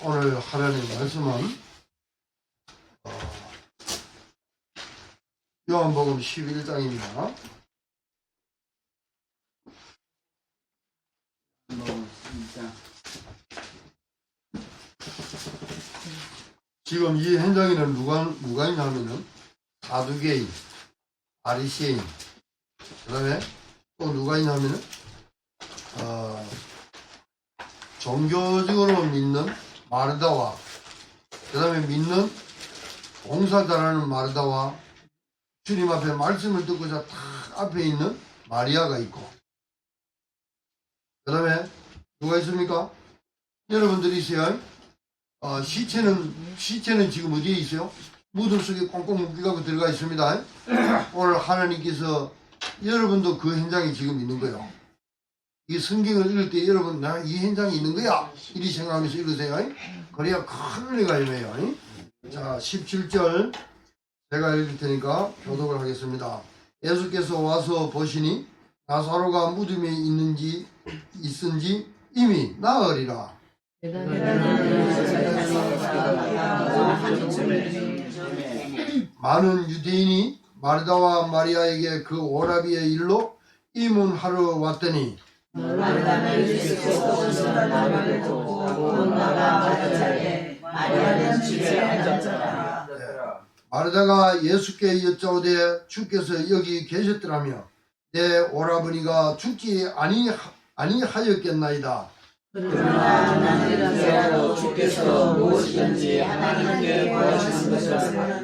오늘 하나님 말씀은 요한복음 11장입니다. 지금 이 현장에는 누가 있냐면은 사두개인, 바리새인, 그 다음에 또 누가 있냐면은 종교적으로 믿는 마르다와, 그 다음에 믿는 봉사 잘하는 마르다와, 주님 앞에 말씀을 듣고자 딱 앞에 있는 마리아가 있고, 그 다음에 누가 있습니까? 여러분들이 있어요. 시체는 지금 어디에 있어요? 무덤 속에 꽁꽁 묶여갖고 들어가 있습니다. 오늘 하나님께서 여러분도 그 현장에 지금 있는 거예요. 이 성경을 읽을 때 여러분, 나 이 현장에 있는 거야, 이리 생각하면서 읽으세요. 그래야 큰 은혜가 임해요. 자, 17절 제가 읽을 테니까 교독을 하겠습니다. 예수께서 와서 보시니 나사로가 무덤에 있은지 이미 나으리라. 많은 유대인이 마르다와 마리아에게 그 오라비의 일로 이문하러 왔더니 마르다가 예수께 여짜오되 주께서 여기 계셨더라며 내 오라버니가 죽지 아니하였겠나이다. 그러나 나는 주께서 무엇이든지 하나님께 구하시는 것을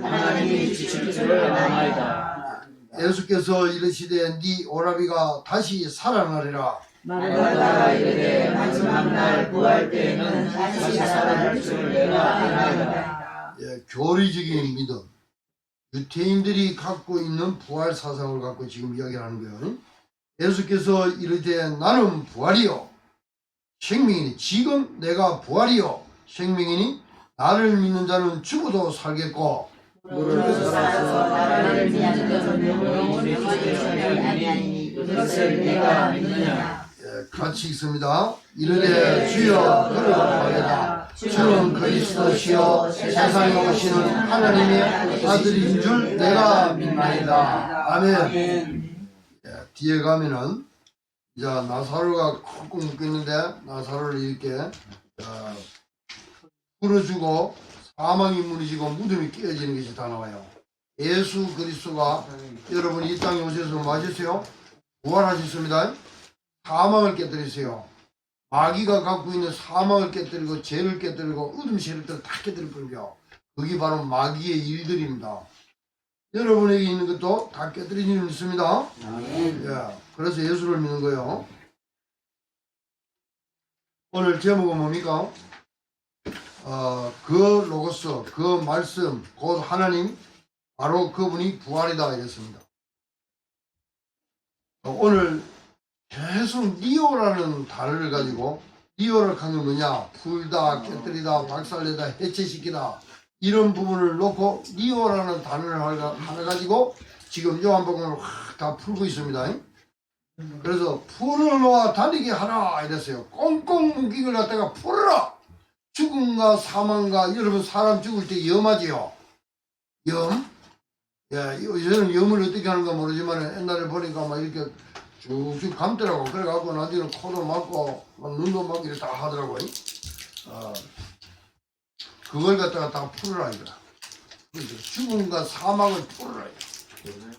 하나님이 주실 줄을 아나이다. 예수께서 이르시되 네 오라비가 다시 살아나리라. 마르다가 이르되 마지막 날 부활 때에는 다시 살아날 줄 내가 아나이다. 교리적인 믿음, 유태인들이 갖고 있는 부활 사상을 갖고 지금 이야기하는 거예요. 예수께서 이르되 나는 부활이요 생명이니, 지금 내가 부활이요 생명이니 나를 믿는 자는 죽어도 살겠고 무릇 살아서 나를 믿는 자는 영원히 죽지 아니하니 이것을 내가 믿느냐. 같이 읽습니다. 이르되 주여 그러하겠다. 주는 그리스도시요 세상에 오시는 하나님의 아들인 줄 내가 믿나이다. 아멘. 뒤에 가면은 이제 나사로가 쿵쿵 묶였는데 나사로를 이렇게 풀어주고 사망이 무너지고 무덤이 깨어지는 것이 다 나와요. 예수 그리스도가 여러분이 이 땅에 오셔서 맞으세요? 부활하셨습니다. 사망을 깨뜨리세요. 마귀가 갖고 있는 사망을 깨뜨리고 죄를 깨뜨리고 어둠 세력들을 다 깨뜨릴 뿐이요. 그게 바로 마귀의 일들입니다. 여러분에게 있는 것도 다 깨뜨리는 일 있습니다. 그래서 예수를 믿는 거예요. 오늘 제목은 뭡니까? 그 로고스, 그 말씀, 곧 하나님, 바로 그분이 부활이다 이랬습니다. 오늘 계속 니오라는 단어를 가지고, 니오를 하는 뭐냐? 풀다, 깨뜨리다, 박살내다, 해체시키다, 이런 부분을 놓고 니오라는 단어를 하나 가지고 지금 요한복음을 다 풀고 있습니다. 그래서 풀어놓아 다니게 하라 이랬어요. 꽁꽁 묶인 걸 갖다가 풀어라. 죽음과 사망과, 여러분 사람 죽을 때 염하지요. 염? 요새는 염을 어떻게 하는가 모르지만 옛날에 보니까 막 이렇게 쭉쭉 감더라고. 그래갖고 나중에는 코도 막고 눈도 막고 이렇게 다 하더라고요. 그걸 갖다가 다 풀어라 이거야. 죽음과 사망을 풀어라 이거야.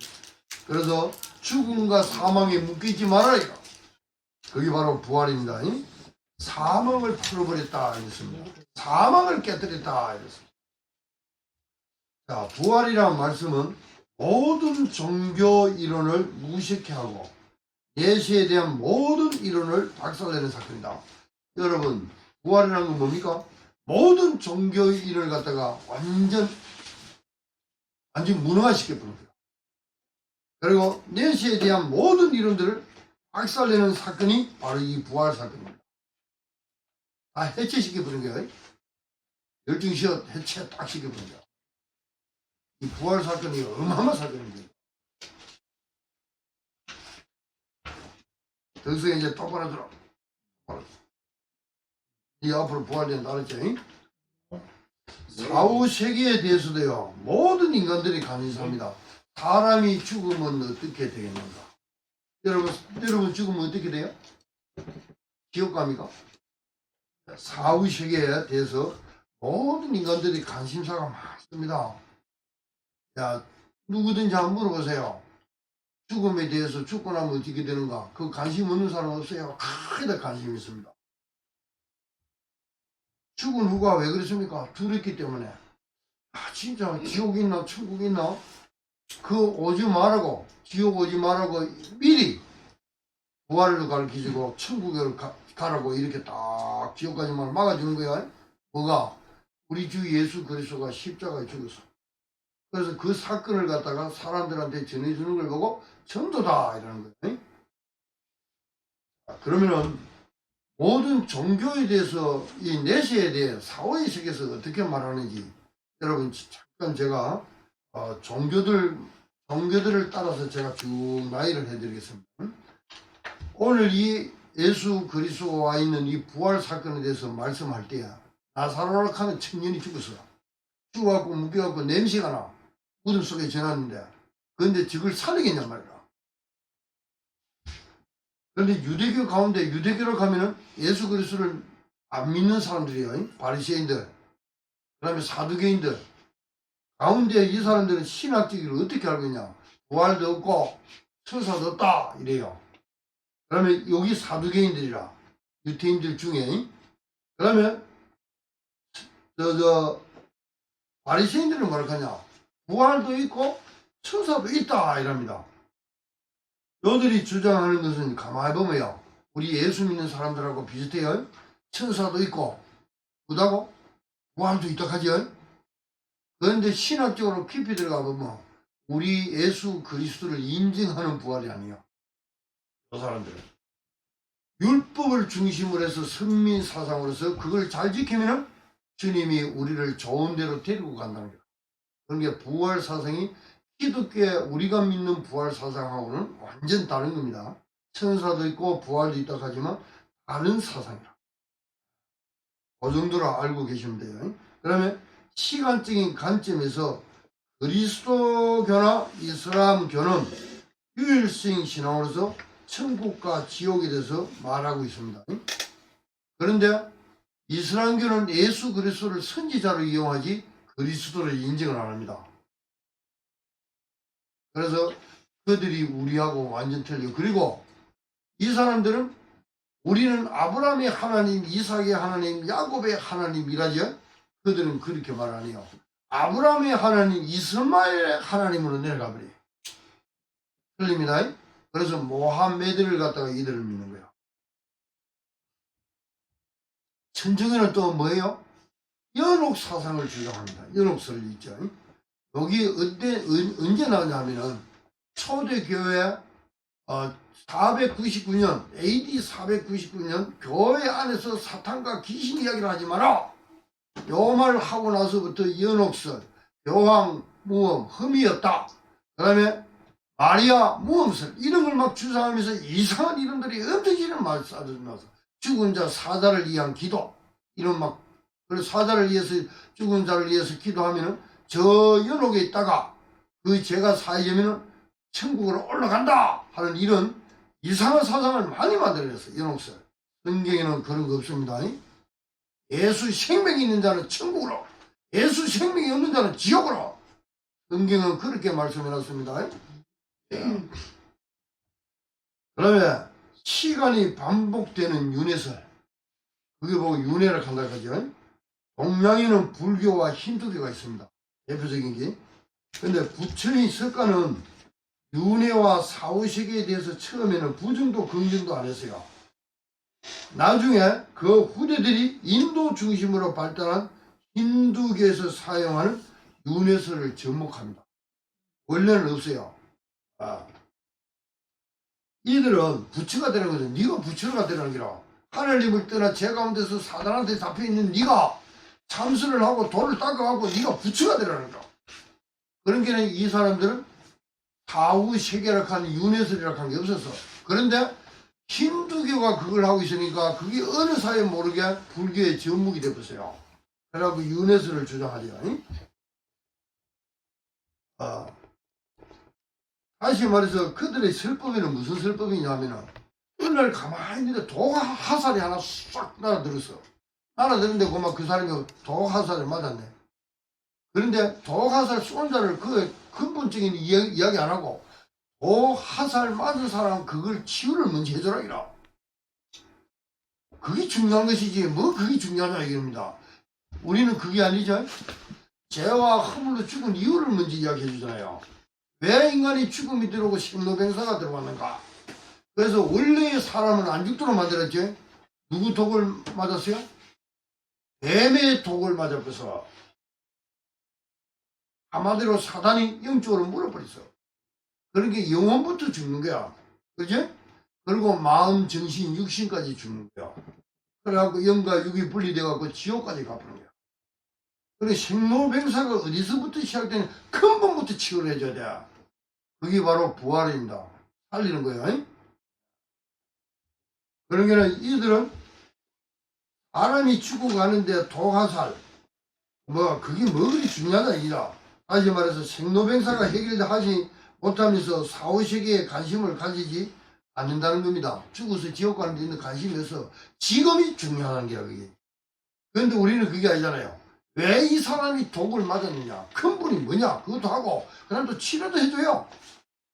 그래서 죽음과 사망에 묶이지 말아라 이거. 그게 바로 부활입니다. 사망을 풀어버렸다 이랬습니다. 사망을 깨뜨렸다 이랬습니다. 자, 부활이라는 말씀은 모든 종교 이론을 무식해하고 예수에 대한 모든 이론을 박살내는 사건이다. 여러분, 부활이라는 건 뭡니까? 모든 종교 이론을 갖다가 완전 무능화시켜버린 거예요. 그리고 내시에 대한 모든 이론들을 박살내는 사건이 바로 이 부활 사건입니다. 다 해체시켜버린 거예요. 열중시어 해체 딱 시켜버린 거예요. 이 부활 사건이 어마어마한 사건입니다. 더 이상 이제 똑바로 들어. 이 앞으로 부활된다 그랬죠? 사후 세계에 대해서도요, 모든 인간들이 관심사입니다. 사람이 죽으면 어떻게 되겠는가? 여러분 죽으면 어떻게 돼요? 지옥 갑니까? 사후 세계에 대해서 모든 인간들이 관심사가 많습니다. 야, 누구든지 한번 물어보세요. 죽음에 대해서 죽고 나면 어떻게 되는가? 그 관심 없는 사람 없어요? 크게 관심이 있습니다. 죽은 후가 왜 그렇습니까? 두렵기 때문에. 아, 진짜 지옥 있나 천국 있나? 그 오지 말라고, 지옥 오지 말라고 미리 부활을 가르치고 천국에 가라고 이렇게 딱 지옥까지만 막아주는 거야. 뭐가? 우리 주 예수 그리스도가 십자가에 죽었어. 그래서 그 사건을 갖다가 사람들한테 전해주는 걸 보고 전도다 이러는 거예요. 그러면은 모든 종교에 대해서 이 내세에 대해 사후의 세계에서 어떻게 말하는지 여러분 잠깐 제가 종교들을 따라서 제가 쭉 나열을 해드리겠습니다. 오늘 이 예수 그리스도가 와 있는 이 부활 사건에 대해서 말씀할 때야 나사로라 하는 청년이 죽었어. 죽어갖고 묵혀갖고 냄새가 나. 무덤 속에 지났는데 그런데 저걸 살리겠냔 말이야. 그런데 유대교 가운데 유대교로 가면은 예수 그리스도를 안 믿는 사람들이요. 바리새인들, 그 다음에 사두개인들 가운데 이 사람들은 신학적으로 어떻게 알고 있냐? 부활도 없고 천사도 없다 이래요. 그러면 여기 사두개인들이라 유태인들 중에 그러면 바리새인들은 뭐라 하냐? 부활도 있고 천사도 있다 이랍니다. 너들이 주장하는 것은 가만히 보면요, 우리 예수 믿는 사람들하고 비슷해요. 천사도 있고 그다고 부활도 있다 하죠. 그런데 신학적으로 깊이 들어가 보면 우리 예수 그리스도를 인증하는 부활이 아니에요. 저 사람들은 율법을 중심으로 해서 선민 사상으로서 그걸 잘 지키면 주님이 우리를 좋은 데로 데리고 간다는 거예요. 그런 게 부활 사상이 기독교에 우리가 믿는 부활 사상하고는 완전 다른 겁니다. 천사도 있고 부활도 있다 하지만 다른 사상이라. 그 정도로 알고 계시면 돼요. 그러면 시간적인 관점에서 그리스도교나 이슬람교는 유일성 신앙으로서 천국과 지옥에 대해서 말하고 있습니다. 그런데 이슬람교는 예수 그리스도를 선지자로 이용하지 그리스도를 인정을 안 합니다. 그래서 그들이 우리하고 완전 틀려. 그리고 이 사람들은 우리는 아브라함의 하나님, 이삭의 하나님, 야곱의 하나님이라죠. 그들은 그렇게 말 안 해요. 아브라함의 하나님, 이스마엘의 하나님으로 내려가 버려요. 틀립니다. 그래서 모함메드를 갖다가 이들을 믿는 거예요. 천정에는 또 뭐예요? 연옥 사상을 주장합니다. 연옥설 있죠. 여기 언제 나오냐면은 초대교회 499년 AD 499년 교회 안에서 사탄과 귀신 이야기를 하지 마라. 요 말을 하고 나서부터 연옥설, 교황 무엄, 흠이 없다. 그 다음에 마리아 무엄설 이런 걸 막 주장하면서 이상한 이름들이 엄청지는 말 싸들면서 죽은 자 사자를 위한 기도 이런 막 그래서 사자를 위해서 죽은 자를 위해서 기도하면은 저 연옥에 있다가 그 죄가 사해지면은 천국으로 올라간다 하는 이런 이상한 사상을 많이 만들어냈어요. 연옥설. 성경에는 그런 거 없습니다. 예수 생명이 있는 자는 천국으로, 예수 생명이 없는 자는 지옥으로. 성경은 그렇게 말씀해놨습니다. 그러면 시간이 반복되는 윤회설, 그게 보고 윤회를 한다고 하죠. 동양에는 불교와 힌두교가 있습니다. 대표적인 게. 근데 부처의 석가는 윤회와 사후세계에 대해서 처음에는 부정도 긍정도 안 했어요. 나중에 그 후대들이 인도 중심으로 발달한 힌두교에서 사용하는 윤회설을 접목합니다. 원래는 없어요. 이들은 부처가 되는 거죠. 네가 부처가 되는 거라. 하늘님을 떠나 죄 가운데서 사단한테 잡혀있는 네가 참선을 하고 돌을 닦아갖고 네가 부처가 되라는 거야. 그런 게는 이 사람들은 사후 세계라 하는 윤회설이라 하는 게 없었어. 그런데 힌두교가 그걸 하고 있으니까 그게 어느 사이에 모르게 불교의 전목이 되었어요. 그래갖고 윤회설을 주장하죠. 다시 말해서 그들의 설법에는 무슨 설법이냐면은 어느 날 가만히 있는데 도화살이 하나 싹 날아들었어. 날아들었는데 그만 그 사람이 도화살을 맞았네. 그런데 도화살 쏜 자를 그 근본적인 이야기 안 하고 도화살 맞은 사람은 그걸 치유를 먼저 해줘라 이라. 그게 중요한 것이지 뭐 그게 중요하냐 이겁니다. 우리는 그게 아니죠. 죄와 허물로 죽은 이유를 먼저 이야기해 주잖아요. 왜 인간이 죽음이 들어오고 생로병사가 들어왔는가? 그래서 원래의 사람은 안 죽도록 만들었지. 누구 독을 맞았어요? 뱀의 독을 맞아서 한마디로 사단이 영적으로 물어버렸어. 그러니까 영혼부터 죽는 거야. 그지? 그리고 마음, 정신, 육신까지 죽는 거야. 그래갖고 영과 육이 분리돼갖고 지옥까지 가버린 거야. 그래 생로병사가 어디서부터 시작되는 근본부터 치유를 해줘야 돼. 그게 바로 부활입니다. 살리는 거예요. 그러니까 이들은 사람이 죽어가는데 도화살 뭐 그게 뭐 그리 중요하다 이라. 다시 말해서 생로병사가 해결하지 못하면서 사후세계에 관심을 가지지 않는다는 겁니다. 죽어서 지옥 가는 데 있는 관심이 없어. 지금이 중요한 게야 그게. 그런데 우리는 그게 아니잖아요. 왜 이 사람이 독을 맞았느냐, 근본이 뭐냐 그것도 하고 그다음 또 치료도 해줘요.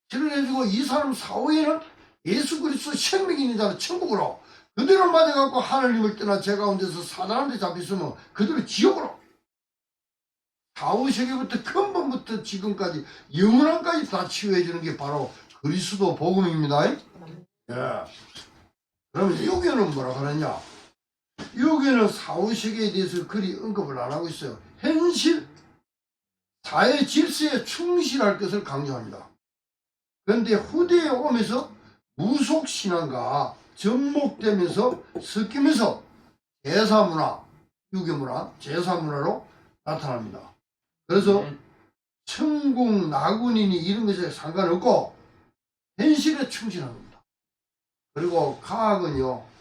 치료를 해주고 이 사람 사후에는 예수 그리스도 생명이 있는 자는 천국으로 그대로 맞아갖고 하나님을 떠나 제 가운데서 사단한테 잡혔으면 그대로 지옥으로 사후세계부터 근본부터 지금까지 영원한까지 다 치유해주는 게 바로 그리스도 복음입니다. 예. 그러면 유교는 뭐라 하느냐? 유교는 사후세계에 대해서 그리 언급을 안 하고 있어요. 현실, 사회 질서에 충실할 것을 강조합니다. 그런데 후대에 오면서 무속신앙과 접목되면서 섞이면서 제사문화, 유교문화, 제사문화로 나타납니다. 그래서 천국, 나군이니 이런 것에 상관없고 현실에 충실합니다. 그리고 과학은요.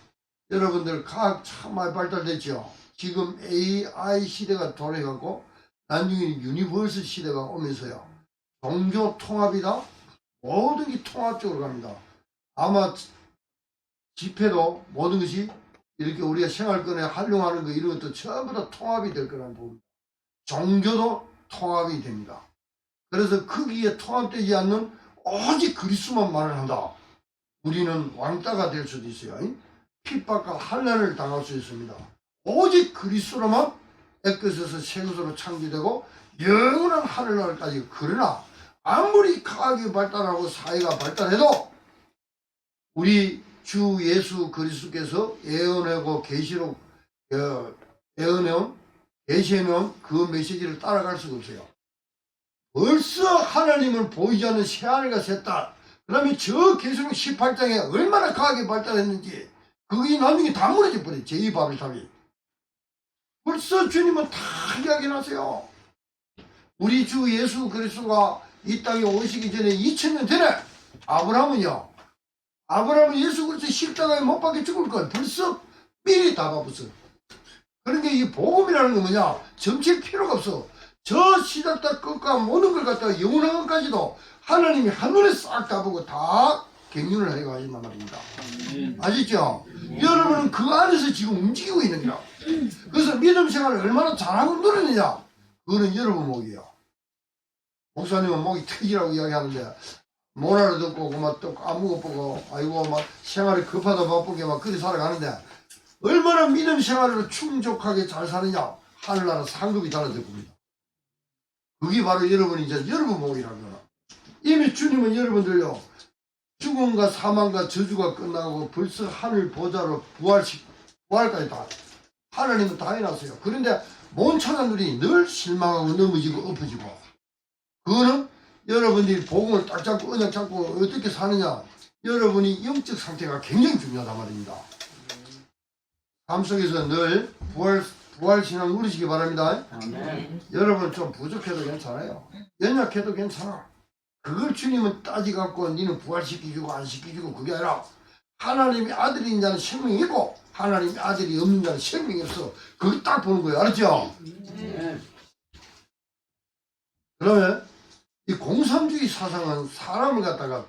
여러분들 과학 참 많이 발달됐죠. 지금 AI 시대가 돌아가고 나중에 유니버스 시대가 오면서요. 종교 통합이다. 모든 게 통합적으로 갑니다. 아마 집회도 모든 것이 이렇게 우리가 생활권에 활용하는 거 이런 것도 전부 다 통합이 될 거라는 부분입니다. 종교도 통합이 됩니다. 그래서 거기에 통합되지 않는 오직 그리스도만 말을 한다. 우리는 왕따가 될 수도 있어요. 핍박과 환난을 당할 수 있습니다. 오직 그리스도로만 애끝에서 새 것으로 창조되고 영원한 하늘나라까지. 그러나 아무리 과학이 발달하고 사회가 발달해도 우리 주 예수 그리스도께서 예언하고 계시록 예언해온 계시해놓은 그 메시지를 따라갈 수가 없어요. 벌써 하나님은 보이지 않는 새하늘과 새 땅. 그러면 저 계시록 18장에 얼마나 과학이 발달했는지 그게 나중에 다 무너져 버려요. 제2바벨탑이. 벌써 주님은 다 이야기하세요. 우리 주 예수 그리스도가 이 땅에 오시기 전에 2000년 전에 아브라함은요. 아브라함은 예수 그리스도 십자가에 못 박혀 죽을 걸 벌써 미리 다 봐봤어. 그러니까 이 복음이라는 건 뭐냐? 점칠 필요가 없어. 저 시작부터 끝과 모든 걸 갖다가 영원한 것까지도 하나님이 한눈에 싹 다 보고 다 경륜을 해가 하신단 말입니다. 아시죠? 여러분은 그 안에서 지금 움직이고 있는 거야. 그래서 믿음 생활을 얼마나 잘하고 누리느냐? 그거는 여러분 목이에요. 목사님은 목이 특이라고 이야기하는데 못 알아듣고 막 또 아무것 보고 아이고 막 생활이 급하다 바쁘게 막 그리 살아가는데 얼마나 믿음 생활을 충족하게 잘 사느냐? 하늘나라 상급이 달라질 겁니다. 그게 바로 여러분이 이제 여러분 목이라는 거야. 이미 주님은 여러분들요. 죽음과 사망과 저주가 끝나고 벌써 하늘 보좌로 부활까지 다 하나님은 다 해놨어요. 그런데 못 찾아들이 늘 실망하고 넘어지고 엎어지고 그거는 여러분들이 복음을 딱 잡고 언약 잡고 어떻게 사느냐 여러분이 영적 상태가 굉장히 중요하단 말입니다. 삶 속에서 늘 부활신앙 누리시기 바랍니다. 여러분 좀 부족해도 괜찮아요. 연약해도 괜찮아. 그걸 주님은 따지갖고 니는 부활시키주고 안 시키주고 그게 아니라 하나님의 아들인 자는 생명이 있고 하나님의 아들이 없는 자는 생명이 없어. 그거 딱 보는 거예요. 알았죠? 그러면 이 공산주의 사상은 사람을 갖다가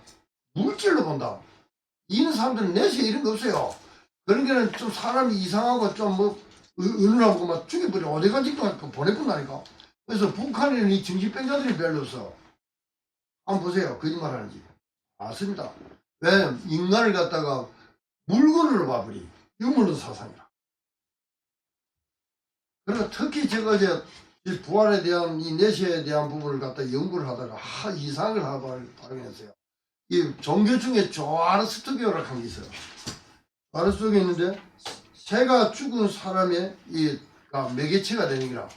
물질로 본다. 이런 사람들은 내세 이런 거 없어요. 그런 게는 좀 사람이 이상하고 좀 뭐 은은하고 막 죽여버려 어디까지도 보내본다니까. 그래서 북한에는 이 정신병자들이 별로 없어. 한번 보세요. 거짓말 하는지. 맞습니다. 왜? 인간을 갖다가 물건으로 봐버리. 유물론 사상이라. 그러니까 특히 제가 이제 이 부활에 대한 이 내세에 대한 부분을 갖다 연구를 하다가 이상을 발견했어요. 이 종교 중에 조아르스트교라고 한 게 있어요. 조아르스트교가 있는데 새가 죽은 사람의 매개체가 되는 거라.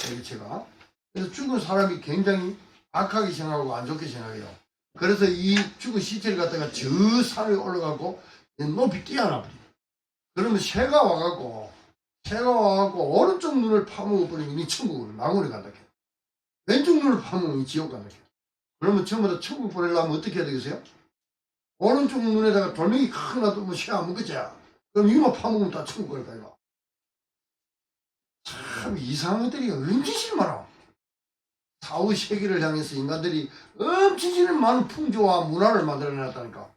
매개체가. 그래서 죽은 사람이 굉장히 악하게 생각하고 안 좋게 생각해요. 그래서 이 죽은 시체를 갖다가 저 산에 올라가고 높이 뛰어나. 그러면 새가 와갖고 오른쪽 눈을 파먹어버리면 이 천국으로 낙원에 간다. 왼쪽 눈을 파먹으면 이 지옥 간다. 그러면 전부 다 천국 보내려면 어떻게 해야 되겠어요? 오른쪽 눈에다가 돌멩이 큰 놔두면 새 안 먹겠지. 그럼 이만 파먹으면 다 천국 갈 거야. 참 이상한 것들이 엄청 많아. 사후 세계를 향해서 인간들이 엄청 많은 풍조와 문화를 만들어냈다니까.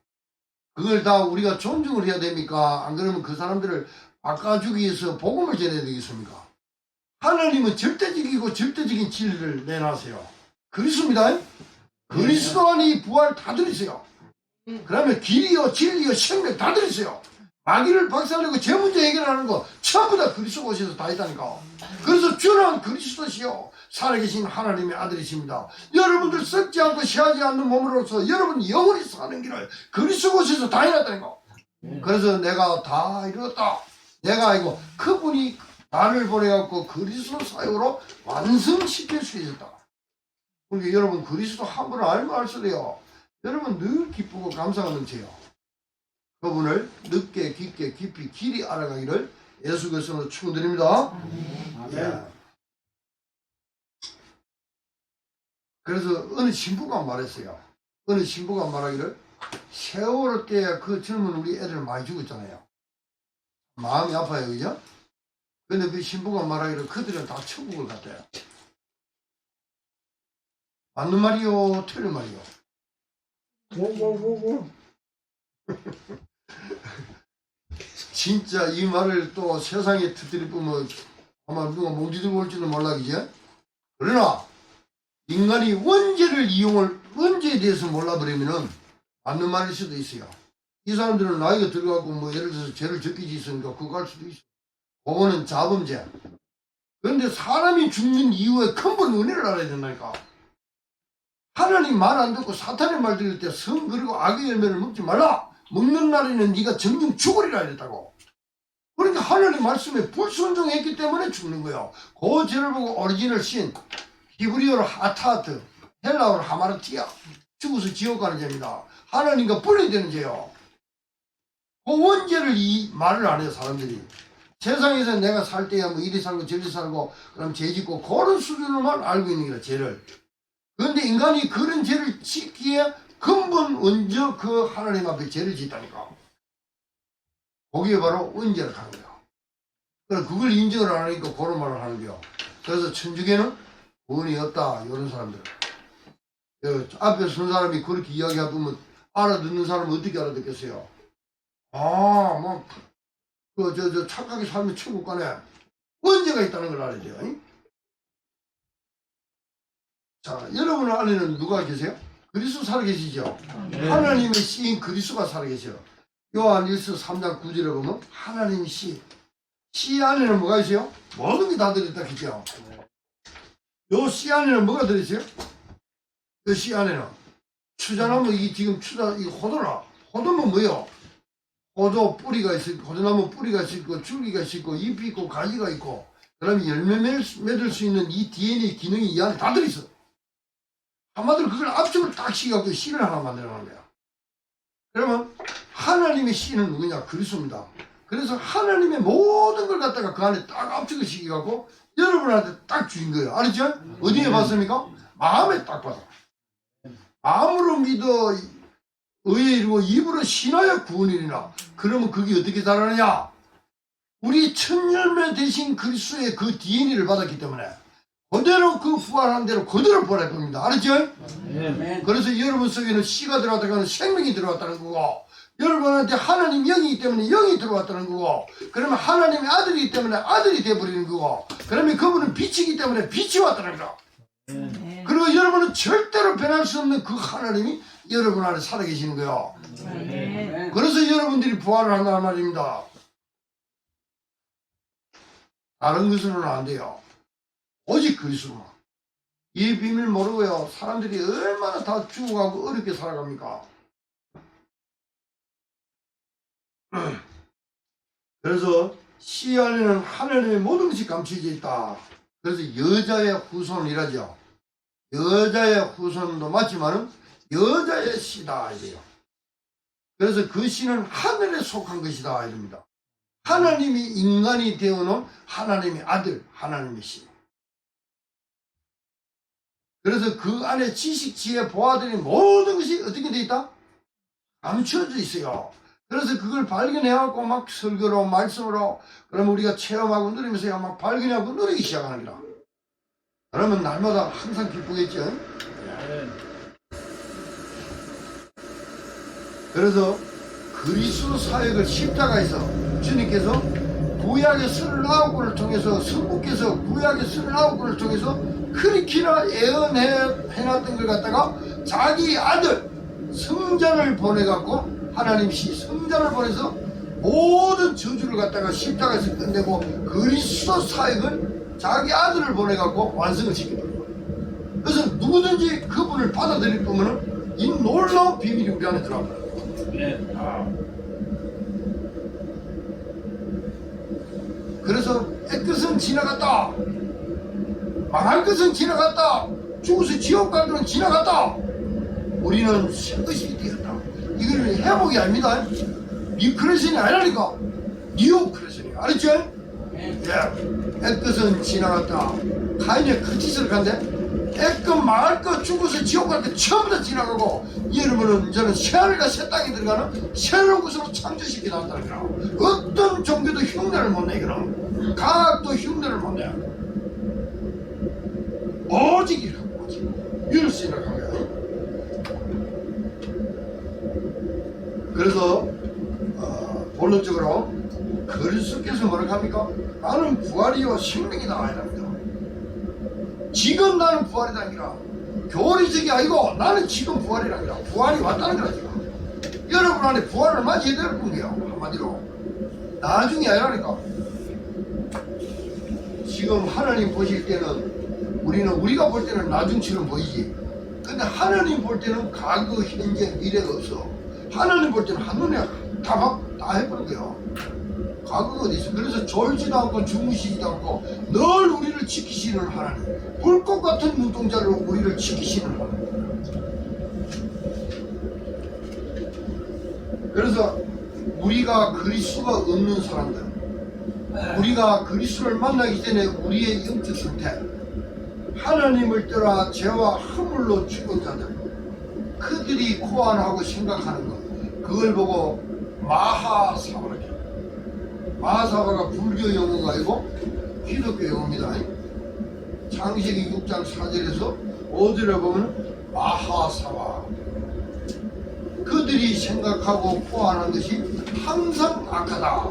그걸 다 우리가 존중을 해야 됩니까? 안 그러면 그 사람들을 바꿔주기 위해서 복음을 전해야 되겠습니까? 하나님은 절대적이고 절대적인 진리를 내놨어요. 그리스도입니다. 그리스도 안에 부활 다 들있어요. 그러면 길이요 진리요 생명 다 들있어요. 마귀를 박살내고 제 문제 해결하는 거 전부 다 그리스도 오셔서 다 있다니까. 그래서 주는 그리스도시요 살아계신 하나님의 아들이십니다. 여러분들 썩지 않고 시하지 않는 몸으로서 여러분 영원히 사는 길을 그리스도 오셔서 다 해놨다니까. 그래서 내가 다 이뤘다. 내가 아니고 그분이 나를 보내갖고 그리스도 사역으로 완성시킬 수 있었다. 그러니까 여러분 그리스도 한 번 알면 알수록요 여러분 늘 기쁘고 감사가 넘쳐요. 그분을 늦게 깊게 깊이 길이 알아가기를 예수 그리스도로 축원드립니다. 예. 그래서 어느 신부가 말했어요. 어느 신부가 말하기를 세월호 때 그 젊은 우리 애들 많이 죽었잖아요. 마음이 아파요, 그죠? 근데 그 신부가 말하기를 그들은 다 천국을 갔대요. 맞는 말이요, 틀린 말이요? 진짜 이 말을 또 세상에 터뜨리면 아마 누가 몽지들 볼지도 몰라, 그죠? 그러나 인간이 원죄에 대해서 몰라버리면은 맞는 말일 수도 있어요. 이 사람들은 나이가 들어가고 뭐 예를 들어서 죄를 적게 짓으니까 그거 할 수도 있어. 그거는 자범죄. 그런데 사람이 죽는 이유의 근본 은혜를 알아야 된다니까. 하나님 말 안 듣고 사탄의 말 들을 때 성 그리고 악의 열매를 먹지 말라. 먹는 날에는 네가 정령 죽으리라 이랬다고. 그러니까 하나님 말씀에 불순종했기 때문에 죽는 거예요. 그 죄를 보고 오리지널 신, 히브리어로 하타트, 헬라어로 하마르티아, 죽어서 지옥 가는 죄입니다. 하나님과 분리되는 죄요. 그 원죄를 이 말을 안 해요, 사람들이. 세상에서 내가 살 때야 뭐 이리 살고 저리 살고 그럼 죄 짓고 그런 수준으로만 알고 있는 거야, 죄를. 그런데 인간이 그런 죄를 짓기에 근본 원죄 그 하나님 앞에 죄를 짓다니까. 거기에 바로 원죄를 하는 거야. 그래서 그걸 인정을 안 하니까 그런 말을 하는 거야. 그래서 천주교는 구원이 없다, 이런 사람들. 앞에 선 사람이 그렇게 이야기하면 알아듣는 사람은 어떻게 알아듣겠어요? 아, 뭐, 착하게 살면 천국 가네. 원죄가 있다는 걸 알아야 돼요. 잉? 자, 여러분 안에는 누가 계세요? 그리스도 살아계시죠? 네. 하나님의 씨인 그리스도가 살아계셔요. 요한 1서 3장 9절에 보면 하나님의 씨 안에는 뭐가 있어요? 모든 게 다 들어있다 했죠. 요 씨 안에는 뭐가 들어있어요? 그 씨 안에는 추자나무 이 지금 이 호도라. 호도는 뭐예요? 호도 뿌리가 있고 호도나무 뿌리가 있고 줄기가 있고 잎이 있고 가지가 있고 그다음에 열매 맺을 수 있는 이 DNA 기능이 이 안에 다 들어있어. 한마디로 그걸 압축을 딱 시켜갖고 씨를 하나 만들어놓은 거야. 그러면 하나님의 씨는 누구냐? 그리스도입니다. 그래서 하나님의 모든 걸 갖다가 그 안에 딱 압축을 시켜갖고 여러분한테 딱 주인 거예요. 알았죠? 어디에 봤습니까? 마음에 딱 받아. 마음으로 믿어 의에 이르고 입으로 신하여 구원이리라. 그러면 그게 어떻게 자라느냐? 우리 첫 열매 대신 그리스도의 그 DNA를 받았기 때문에 그대로 그 부활한 대로 그대로 부활할 겁니다. 알았죠? 네. 그래서 여러분 속에는 씨가 들어왔다가는 생명이 들어왔다는 거고, 여러분한테 하나님 영이기 때문에 영이 들어왔다는 거고, 그러면 하나님의 아들이기 때문에 아들이 되어버리는 거고, 그러면 그분은 빛이기 때문에 빛이 왔다는 거. 그리고 여러분은 절대로 변할 수 없는 그 하나님이 여러분 안에 살아계시는 거예요. 그래서 여러분들이 부활을 한다는 말입니다. 다른 것으로는 안 돼요. 오직 그리스도만. 이 비밀 모르고요, 사람들이 얼마나 다 죽어가고 어렵게 살아갑니까? 그래서 씨 안에는 하나님의 모든 것이 감춰져 있다. 그래서 여자의 후손이라죠. 여자의 후손도 맞지만은 여자의 씨다 이래요. 그래서 그 씨는 하늘에 속한 것이다 이럽니다. 하나님이 인간이 되어놓은 하나님의 아들, 하나님의 씨. 그래서 그 안에 지식, 지혜, 보아들이 모든 것이 어떻게 되어 있다? 감춰져 있어요. 그래서 그걸 발견해갖고 막 설교로, 말씀으로, 그러면 우리가 체험하고 누리면서 막 발견하고 누리기 시작하는 거라. 그러면 날마다 항상 기쁘겠죠? 그래서 그리스도 사역을 십자가에서 주님께서 구약의 39권을 통해서 성부께서 구약의 39권을 통해서 그렇게나 예언해놨던 걸 갖다가 자기 아들 성전을 보내갖고 하나님 씨 성전을 보내서 모든 저주를 갖다가 십자가에서 끝내고 그리스도 사역을 자기 아들을 보내갖고 완성을 시키더라고요. 그래서 누구든지 그분을 받아들일 거면은 이 놀라운 비밀이 우리 안에 들어갑니다. 그래서 애끝은 지나갔다. 망할 것은 지나갔다. 죽어서 지옥 갈 것은 지나갔다. 우리는 새 것이 되었다. 이거는 회복이 아닙니다. 리크레션이 아니라니까. 니오크레션이야. 알았죠? 예. 애끝은 지나갔다. 가인의 그 짓을 간대. 애끝 망할 것 죽어서 지옥 갈 것 전부 다 지나가고 여러분은 저는 새하늘과 새 땅에 들어가는 새로운 것으로 창조시켜 놨다는 거라. 어떤 종교도 흉내를 못 내거든. 과학도 흉내를 못 내. 오직 이라고 오직 유일신이라고 한 거야. 그래서 본론적으로 그리스도께서 뭐라고 합니까? 나는 부활이요 생명이다 이랍니다. 지금 나는 부활이다 아니라 교리적이 아니고 나는 지금 부활이라 아니라 부활이 왔다는 거라. 지금 여러분 안에 부활을 맞이해야 될 건데요. 한마디로 나중이 아니라니까. 지금 하나님 보실 때는 우리가 볼 때는 나중처럼 보이지. 근데 하나님 볼 때는 과거, 현재, 미래가 없어. 하나님 볼 때는 한눈에 다 해버린 거예요. 과거가 어디 있어. 그래서 졸지도 않고 주무시지도 않고 늘 우리를 지키시는 하나님. 불꽃 같은 눈동자로 우리를 지키시는 하나님. 그래서 우리가 그리스도가 없는 사람들, 우리가 그리스도를 만나기 전에 우리의 영적 상태, 하나님을 떠나 죄와 허물로 죽은 자들, 그들이 고안하고 생각하는 것, 그걸 보고 마하사바라. 마하사바가 불교 용어가 아니고 기독교 용어입니다. 창세기 6장 4절에서 5절에 보면 마하사바. 그들이 생각하고 고안한 것이 항상 악하다.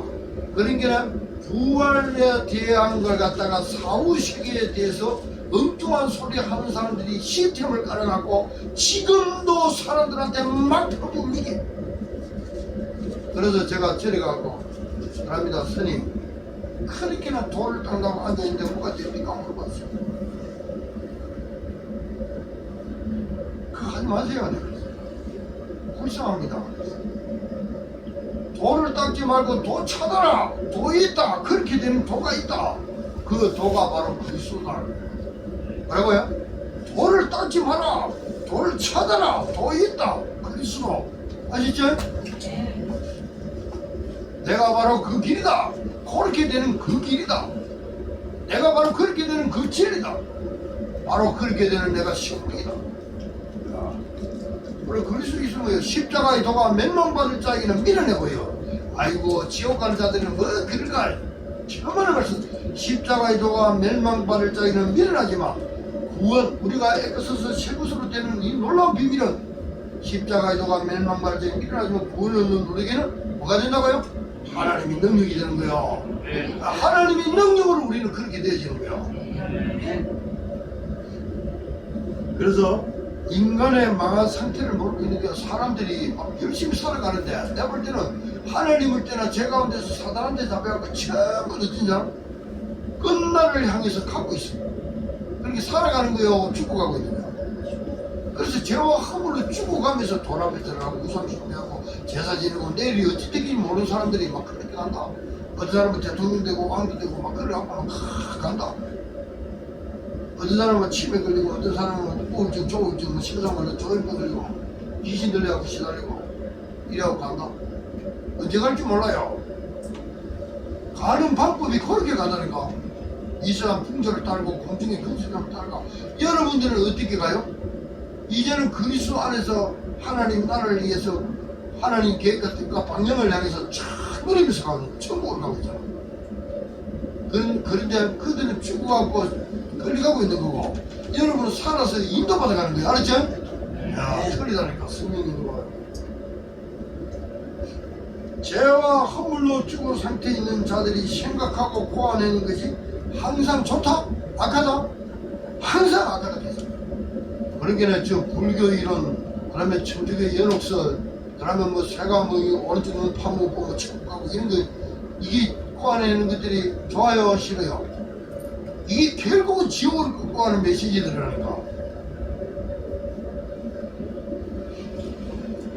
그러니까 부활에 대한 걸 갖다가 사후세계에 대해서 엉뚱한 소리 하는 사람들이 시스템을 깔아갖고 지금도 사람들한테 막 퍼부으게. 그래서 제가 저리 가고 사람이다. 스님 그렇게나 돌을 닦다고 앉아있는데 뭐가 됩니까? 물어봤어요. 그거 하지 마세요. 불쌍합니다. 돌을 닦지 말고 도 찾아라. 도 있다. 그렇게 되는 도가 있다. 그 도가 바로 그리스도다. 뭐라고요? 돌을 닦지 마라. 돌을 찾아라. 도 있다. 그리스도. 아시죠? 내가 바로 그 길이다. 그렇게 되는 그 길이다. 내가 바로 그렇게 되는 그 진리다. 바로 그렇게 되는 내가 생명이다. 원래 그리스도 있으면 십자가의 도가 멸망받을 자에게는 밀어내고요. 아이고 지옥 가는 자들은 뭐 그럴까? 처음에 말씀 십자가의 도가 멸망받을 자에게는 밀어나지만 구원 우리가 애써서 새 것으로 되는 이 놀라운 비밀은 십자가의 도가 멸망받을 자에게 밀어나지만 구원을 얻는 우리에게는 뭐가 된다고요? 하나님의 능력이 되는 거예요. 하나님의 능력으로 우리는 그렇게 되어지는 거예요. 그래서 인간의 망한 상태를 모르고 있는 게 사람들이 막 열심히 살아가는데 내가 볼 때는 하나님을 때나 제 가운데서 사단한테 잡혀갖고 전부 어떤 사람 끝날을 향해서 가고 있어요. 그렇게 살아가는 거예요. 죽어가고 있는 거예요. 그래서 죄와 허물로 죽어가면서 돈 앞에 들어가고 우상 숭배하고 제사 지내고 내일이 어찌 될지 모르는 사람들이 막 그렇게 간다. 어떤 사람은 대통령 되고 왕도 되고 막 그래갖고 막 간다. 어떤 사람은 치매 걸리고 어떤 사람은 우울증, 조울증, 심장마비, 조혈병 걸리고 귀신 들려갖고 시달리고 이래갖고 간다. 언제 갈지 몰라요. 가는 방법이 그렇게 가다니까. 이슬람 풍조를 따르고 공중의 근수를 따르고 여러분들은 어떻게 가요? 이제는 그리스도 안에서 하나님 나라를 위해서 하나님 계획과 뜻과 방향을 향해서 쫙 누리면서 가는 거예요. 천국을 가고 있잖아. 그런데 그들은 죽어갖고 끌려가고 있는 거고 여러분은 살아서 인도받아 가는 거예요. 알았죠? 야, 틀리다니까 성령이 있는 거예요. 죄와 허물로 죽은 상태에 있는 자들이 생각하고 고안하는 것이 항상 좋다? 악하다? 항상 악하다 계속. 그러니까 저 불교 이론, 그다음에 천주교 연옥설, 그다음에 뭐 새가 뭐 오른쪽 눈 파묻고 뭐 천국 가고 이런 거 이게 고안하는 것들이 좋아요, 싫어요? 이게 결국은 지옥을 끌고 메시지들이라니까.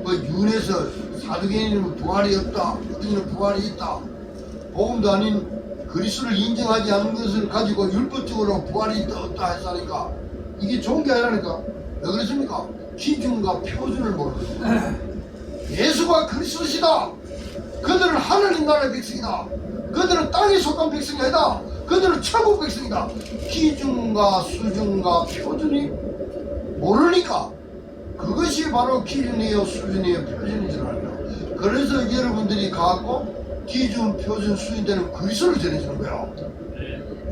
뭐 윤에서 사두개인은 부활이 없다, 어디는 부활이 있다. 복음도 아닌 그리스도를 인정하지 않은 것을 가지고 율법적으로 부활이 있다 없다 했으니까 이게 좋은 게 아니라니까. 왜 그랬습니까? 기준과 표준을 모르는 거야. 예수가 그리스도시다. 그들은 하나님 나라의 백성이다. 그들은 땅에 속한 백성이 아니다. 그들은 천국 백성이다. 기준과 수준과 표준이 모르니까 그것이 바로 기준이요 수준이요 표준인 줄 알아요. 그래서 여러분들이 갖고 기준, 표준, 수준 되는 그리스도를 전해주는 거예요.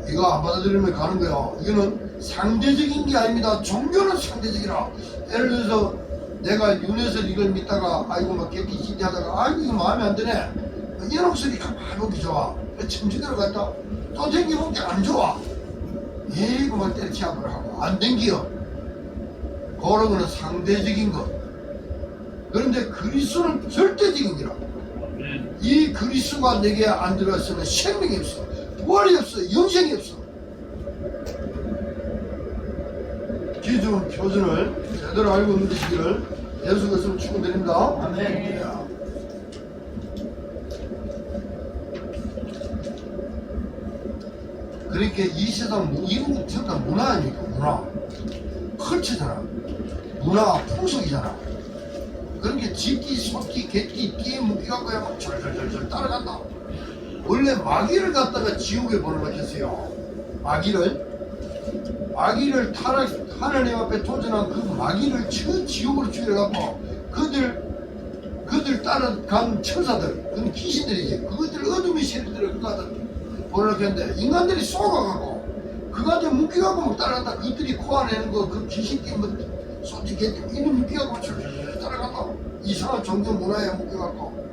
이거 안 받아들이면 가는 거예요. 이거는 상대적인 게 아닙니다. 종교는 상대적이라. 예를 들어서 내가 윤에서 이걸 믿다가 아이고 막 객기 진지하다가 아이고 이거 마음에 안 드네. 이런 소리 가만히 보기 좋아. 천주교로 갔다 또 댕겨본 게 안 좋아. 이거 막 때려치아버려 하고 안 댕겨. 그런 거는 상대적인 것. 그런데 그리스도는 절대적인 거라. 이 그리스도가 내게 안 들어왔으면 생명이 없어. 부활이 없어. 영생이 없어. 기준, 표준을 제대로 알고 믿으시기를 예수 그리스도로 축원드립니다. 아멘. 그러니까 이 세상 이건 전부 다 문화 아닙니까? 문화. 컬처잖아. 문화 풍속이잖아. 그러니까 쥐끼, 소끼, 개끼, 띠에 묶여갖고 막 절절절절 따라간다. 원래 마귀를 갖다가 지옥에 보내놓겠어요. 마귀를 하나님 앞에 도전한 그 마귀를 저 지옥으로 죽여갖고 그들 따라간 천사들, 그건 귀신들이지. 그것들 어둠의 세력들을 그가들 보내놓겠는데 인간들이 속아가고 그가한테 묶여갖고 막 따라간다. 그들이 코안내는 거, 그 귀신끼 뭐 소찌, 개끼 이놈 묶여갖고 절절절 따라간다. 이상한 종교 문화에 묶여갖고.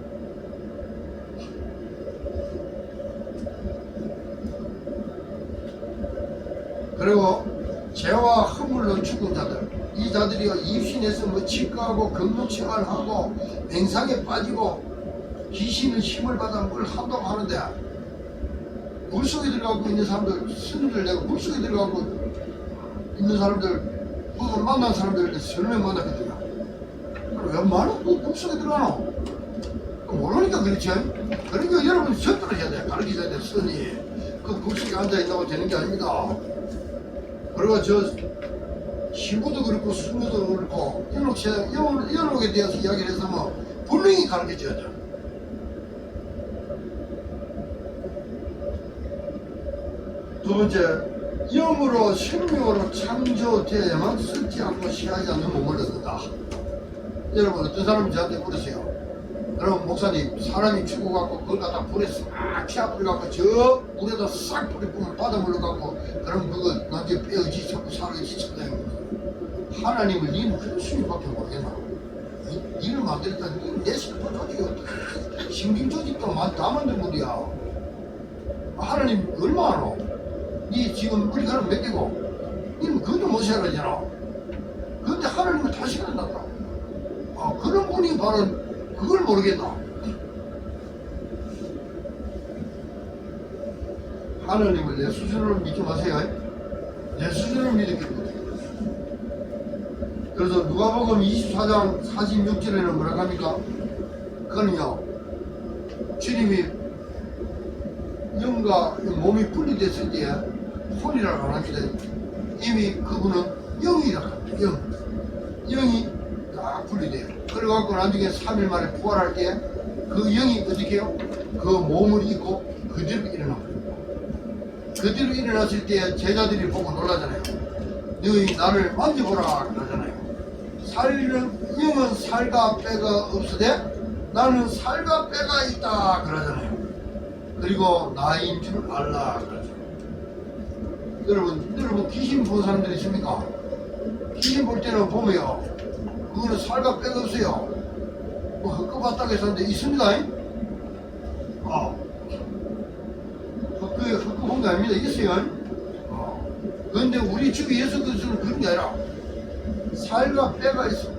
그리고 죄와 허물로 죽은 자들, 이 자들이 입신에서 뭐 치과하고 금융생활하고 맹상에 빠지고 귀신의 힘을 받아 뭘 한다고 하는데 물속에 들어가고 있는 사람들, 스님들 내가 물속에 들어가고 있는 사람들 만난 사람들 설명 만났거든요. 왜 많아? 물속에 들어가노? 모르니까 그렇지. 그러니까 여러분이 전도를 해야 돼. 가르쳐야 돼. 스님 그 물속에 앉아있다고 되는 게 아닙니다. 그리고 저 신부도 그렇고 수녀도 그렇고 연옥에 대해서 이야기를 해서 뭐 분명히 가르쳐줘야죠. 두 번째, 영으로 생명으로 창조되어야만 썩지 않고 시하지 않는 몸을 얻는다. 여러분 어떤 사람이 저한테 물으세요. 그럼 목사님 사람이 죽어갖고 그걸 갖다 불에 싹 치아뿌려갖고 저 물에다 싹 뿌리 뿌면 바닷물로 그럼 그거 나한테 빼어지 자꾸 살아있지 찾아요. 하나님을 니는 그런 수님밖에 모르겠나. 니를 만들었다 니는 내 실파 조직이 어떻게 신경 조직도 다 만든 분이야. 하나님 얼마나 너? 니 지금 머리카락 몇 개고 니는 그것도 못 살아잖아. 그런데 하나님은 다시 간단다. 그런 분이 바로 그걸 모르겠다. 하나님을 내 수준으로 믿지 마세요. 내 수준으로 믿겠거든. 그래서 누가복음 24장 46절에는 뭐라고 합니까? 그거는요, 주님이 영과 몸이 분리됐을 때에 혼이라고 안 합니다. 이미 그분은 영이라고 합니다. 영이 딱 분리돼요. 그래갖고 나중에 3일 만에 부활할 때 그 영이 어떻게 해요? 그 몸을 입고 그대로 일어납니다. 그대로 일어났을 때 제자들이 보고 놀라잖아요. 너희 나를 만져보라 그러잖아요. 영은 살과 뼈가 없으되 나는 살과 뼈가 있다 그러잖아요. 그리고 나인 줄 알라 그러잖아요. 여러분 귀신 본 사람들 있습니까? 귀신 볼 때는 보면요, 그거는 살과 뼈가 없어요. 뭐 헛구바닥에 사는데 있습니다. 헛구 본 게 아닙니다. 있어요. 그런데 우리 주 예수 그리스도는 그런 게 아니라 살과 뼈가 있어.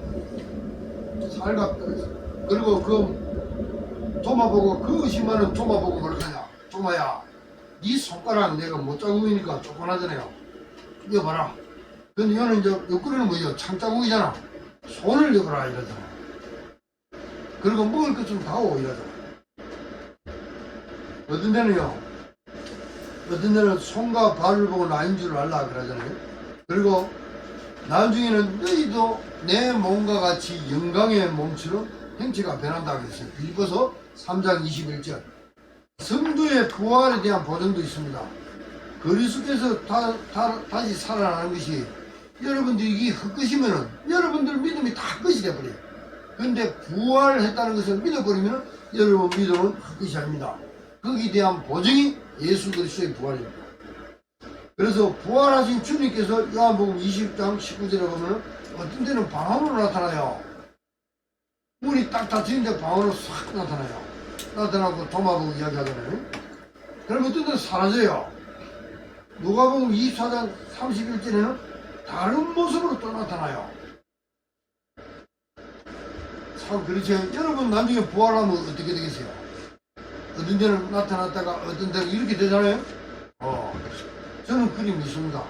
살과 뼈가 있어. 그리고 그 도마 보고 그 의심하는 도마 보고 뭐라 하냐? 도마야, 네 손가락 내가 못 자국이니까 조그만하잖아요. 이거 봐라. 근데 이거는 이제 옆구리는 뭐죠? 창자국이잖아. 손을 여봐라 이러잖아. 그리고 먹을 것 좀 다오 이러잖아. 어떤 데는 손과 발을 보고 나인 줄 알라 그러잖아요. 그리고 나중에는 너희도 내 몸과 같이 영광의 몸처럼 형체가 변한다 그랬어요. 빌립보서 3장 21절. 성도의 부활에 대한 보증도 있습니다. 그리스도께서 다시 살아나는 것이 여러분들이 이게 헛것이면은 여러분들 믿음이 다 헛것이 돼버려요. 근데 부활했다는 것을 믿어버리면 여러분 믿음은 헛것이 아닙니다. 거기에 대한 보증이 예수 그리스도의 부활입니다. 그래서 부활하신 주님께서 요한복음 20장 19절에 보면 어떤 데는 방언으로 나타나요. 문이 딱 닫히는데 방언으로 싹 나타나요. 나타나고 도마보고 이야기하잖아요. 그럼 어떤 데는 사라져요. 누가복음 24장 31절에는 다른 모습으로 또 나타나요. 참 그렇죠. 여러분 나중에 부활하면 어떻게 되겠어요? 어떤 데는 나타났다가 어떤 데는 이렇게 되잖아요. 저는 그리 믿습니다.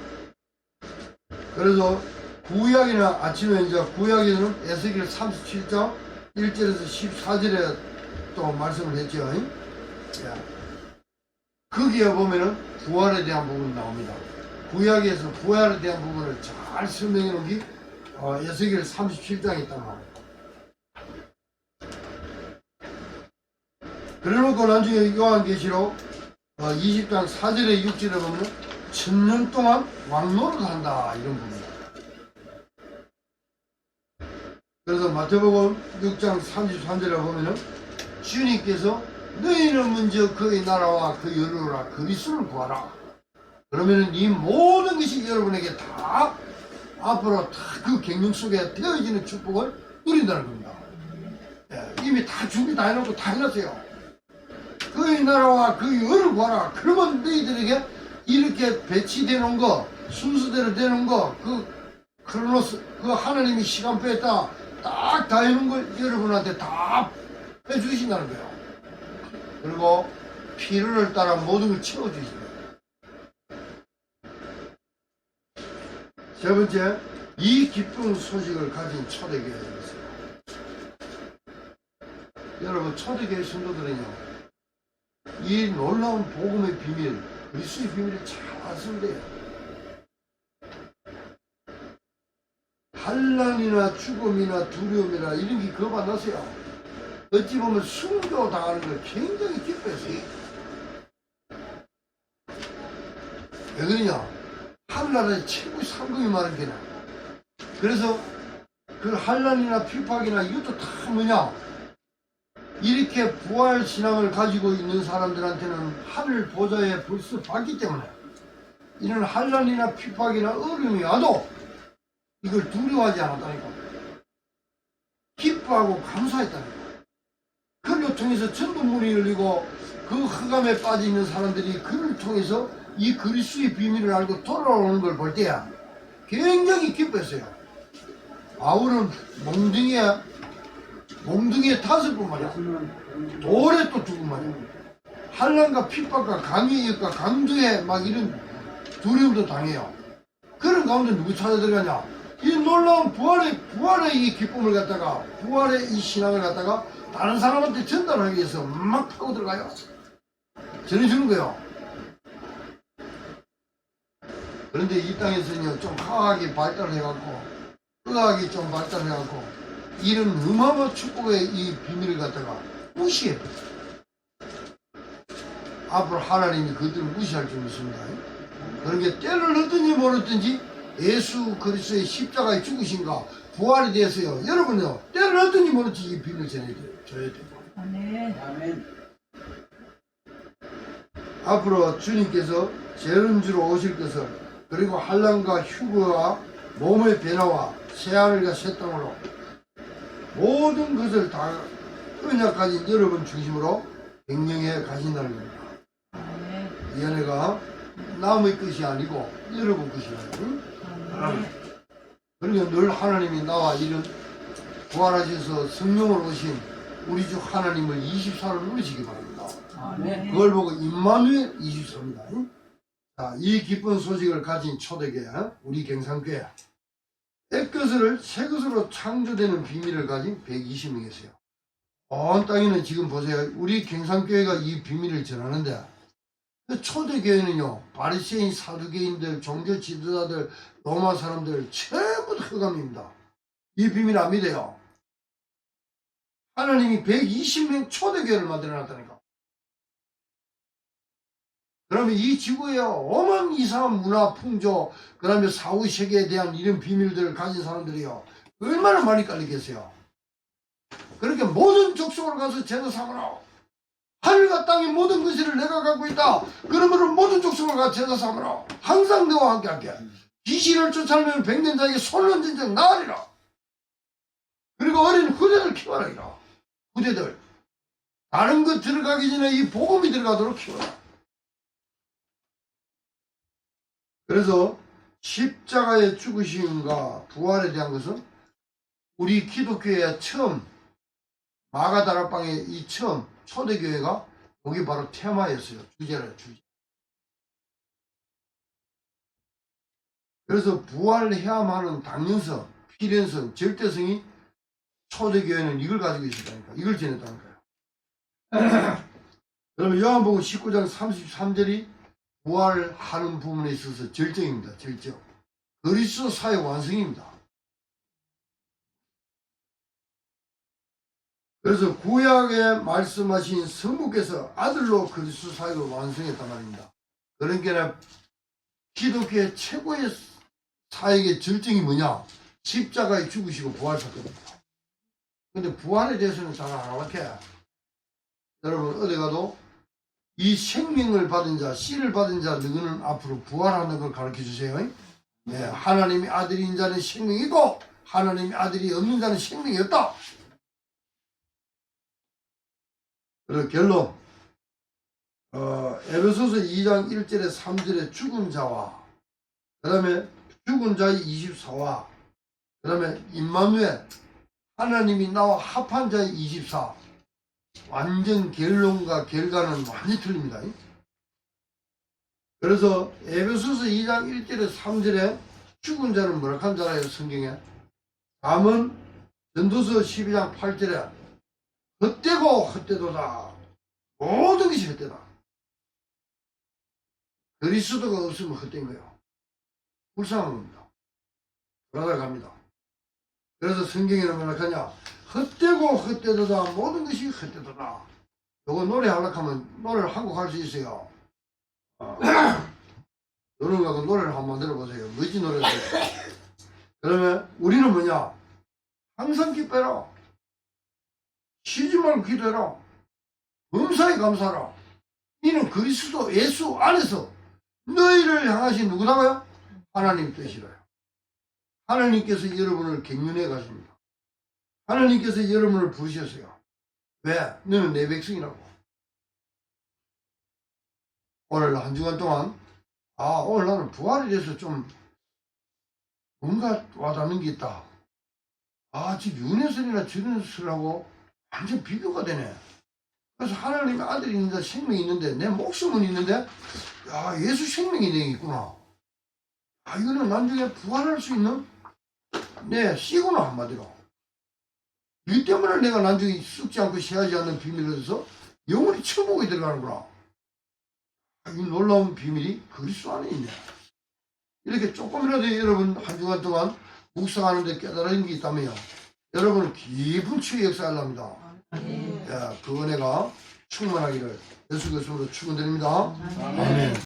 그래서 구약이나 아침에 이제 구약에는 에스겔 37장 1절에서 14절에 또 말씀을 했죠. 거기에 보면은 부활에 대한 부분이 나옵니다. 구약에서 부활에 대한 부분을 잘 설명해 놓은 게 에스겔 37장에 있단 말이에요. 그래놓고 나중에 요한계시록 20장 4절에 6절에 보면 1000년 동안 왕노를 한다 이런 부분입니다. 그래서 마태복음 6장 33절에 보면은 주님께서 너희는 먼저 그의 나라와 그 여로라 그리스도를 구하라. 그러면은 이 모든 것이 여러분에게 다 앞으로 다 그 경륜 속에 되어지는 축복을 누린다는 겁니다. 이미 다 준비 다 해놓고 다 해놨어요. 그의 나라와 그 여를 구하라. 그러면 너희들에게 이렇게 배치되어 놓은 거, 순서대로 되는 거, 그 크로노스, 그 하나님이 시간표에 딱 다 해놓은 걸 여러분한테 다 해주신다는 거예요. 그리고 필요를 따라 모든 걸 채워주십니다. 세 번째, 이 기쁜 소식을 가진 초대교회였어요. 여러분, 초대교회 성도들은요, 이 놀라운 복음의 비밀, 그리스도의 비밀을 잘 아시면 돼요. 환난이나 죽음이나 두려움이나 이런 게 겁 안 나세요. 어찌 보면 순교 당하는 걸 굉장히 기뻐했어요. 왜 그러냐? 하늘나라에 최고의 상급이 많은 게나. 그래서 그 환난이나 핍박이나 이것도 다 뭐냐? 이렇게 부활 신앙을 가지고 있는 사람들한테는 하늘 보좌에 벌써 봤기 때문에 이런 환난이나 핍박이나 어려움이 와도 이걸 두려워하지 않았다니까. 기뻐하고 감사했다니까. 그를 통해서 전부 물이 흘리고 그 흑암에 빠져 있는 사람들이 그를 통해서 이 그리스도의 비밀을 알고 돌아오는 걸 볼 때야 굉장히 기뻐했어요. 바울은 몽둥이에 5번 말이야. 돌에 또 2번 말이야. 환난과 핍박과 강의과 강조에 막 이런 두려움도 당해요. 그런 가운데 누구 찾아 들어가냐? 이 놀라운 부활의 이 기쁨을 갖다가, 부활의 이 신앙을 갖다가 다른 사람한테 전달하기 위해서 막 타고 들어가요. 전해주는 거예요. 그런데 이 땅에서는요, 좀 과학이 발달해갖고, 의학이 좀 발달해갖고, 이런 어마어마한 축복의 이 비밀을 갖다가 무시해. 앞으로 하나님이 그들을 무시할 줄 믿습니다. 그러니까 때를 넣든지 모르든지 예수 그리스도의 십자가의 죽으신가 부활에 대해서요, 여러분요, 때를 넣든지 모르든지 이 비밀을 전해줘야 돼요. 아멘. 앞으로 주님께서 재림주로 오실 것을, 그리고 환난과 휴거와 몸의 변화와 새하늘과 새 땅으로 모든 것을 다 언약 가진 여러분 중심으로 경영해 가신다는 겁니다. 이 은혜가 남의 것이 아니고 여러분 것이라는. 그러니까 늘 하나님이 나와 이런 부활하셔서 성령으로 오신 우리 주 하나님을 24를 누리시기 바랍니다. 그걸 보고 임마누엘 24입니다. 자, 이 기쁜 소식을 가진 초대교회, 우리 경상교회, 옛것을 새 것으로 창조되는 비밀을 가진 120명이 있어요. 온 땅에는 지금 보세요. 우리 경상교회가 이 비밀을 전하는데, 초대교회는요, 바리새인, 사두개인들, 종교 지도자들, 로마 사람들 전부 다 흑암입니다. 이 비밀 안 믿어요. 하나님이 120명 초대교회를 만들어놨다니까. 그러면 이 지구에 어마어마한 이상한 문화, 풍조, 그 다음에 사후세계에 대한 이런 비밀들을 가진 사람들이요, 얼마나 많이 깔리겠어요. 그러니까 모든 족속으로 가서 제사 삼으라. 하늘과 땅의 모든 것을 내가 갖고 있다. 그러므로 모든 족속으로 가서 제사 삼으라. 항상 너와 함께 할게. 귀신을 쫓아내면 백년자에게 솔론 전쟁 나으리라. 그리고 어린 후대들 키워라. 후대들. 다른 것 들어가기 전에 이 복음이 들어가도록 키워라. 그래서 십자가의 죽으심과 부활에 대한 것은 우리 기독교회 처음 마가다락방의 이 처음 초대교회가 여기 바로 테마였어요. 주제라, 주제. 그래서 부활해야만 하는 당연성, 필연성, 절대성이 초대교회는 이걸 가지고 있었다니까. 이걸 전했다니까요. 그러면 요한복음 19장 33절이 부활하는 부분에 있어서 절정입니다. 절정. 그리스도 사역 완성입니다. 그래서 구약에 말씀하신 성부께서 아들로 그리스도 사역을 완성했단 말입니다. 그러니까 기독교의 최고의 사역의 절정이 뭐냐? 십자가에 죽으시고 부활사건입니다. 근데 부활에 대해서는 잘 안 알아봤게. 여러분 어디 가도 이 생명을 받은 자, 씨를 받은 자 너희는 앞으로 부활하는 걸 가르쳐 주세요. 네, 하나님의 아들인 자는 생명이고 하나님의 아들이 없는 자는 생명이 없다. 그리고 결론, 에베소서 2장 1절에 3절에 죽은 자와 그 다음에 죽은 자의 24와 그 다음에 임마누엘 하나님이 나와 합한 자의 24, 완전 결론과 결과는 완전히 틀립니다. 그래서 에베소서 2장 1절에 3절에 죽은 자는 뭐라 한 자라요? 성경에. 다음은 전도서 12장 8절에 헛되고 헛되도다. 모든 것이 헛되다. 그리스도가 없으면 헛된 거예요. 불쌍한 겁니다. 돌아갑니다. 그래서 성경에는 뭐라 하냐? 헛되고 헛되도다. 모든 것이 헛되도다. 요거 노래하려고 하면 노래를 한 곡 할 수 있어요. 여러분 갖고 노래를 한번 들어보세요. 멋진 노래가 있어요. 그러면 우리는 뭐냐? 항상 기뻐해라. 쉬지 말고 기도해라. 범사에 감사하라. 이는 그리스도 예수 안에서 너희를 향하신 누구다고요? 하나님 뜻이라요. 하나님께서 여러분을 갱년해 가십니다. 하나님께서 여러분을 부르셨어요. 왜? 너는 내 백성이라고. 오늘 한 주간 동안 오늘 나는 부활에 대해서 좀 뭔가 와닿는 게 있다. 지금 윤회설이나 저런설하고 완전 비교가 되네. 그래서 하나님의 아들이 있는데 생명이 있는데 내 목숨은 있는데 예수 생명이 내게 있구나. 이거는 나중에 부활할 수 있는 내 씨구나 한마디로. 이 때문에 내가 나중에 썩지 않고 쉬하지 않는 비밀을 해서 영원히 천국에 들어가는구나. 이 놀라운 비밀이 그리스도 안에 있네. 이렇게 조금이라도 여러분 한 주간 동안 묵상하는데 깨달은 게 있다면요. 여러분은 깊은 치유 역사를 합니다. 그 은혜가 충만하기를 예수 그리스도로 축원드립니다. 아멘.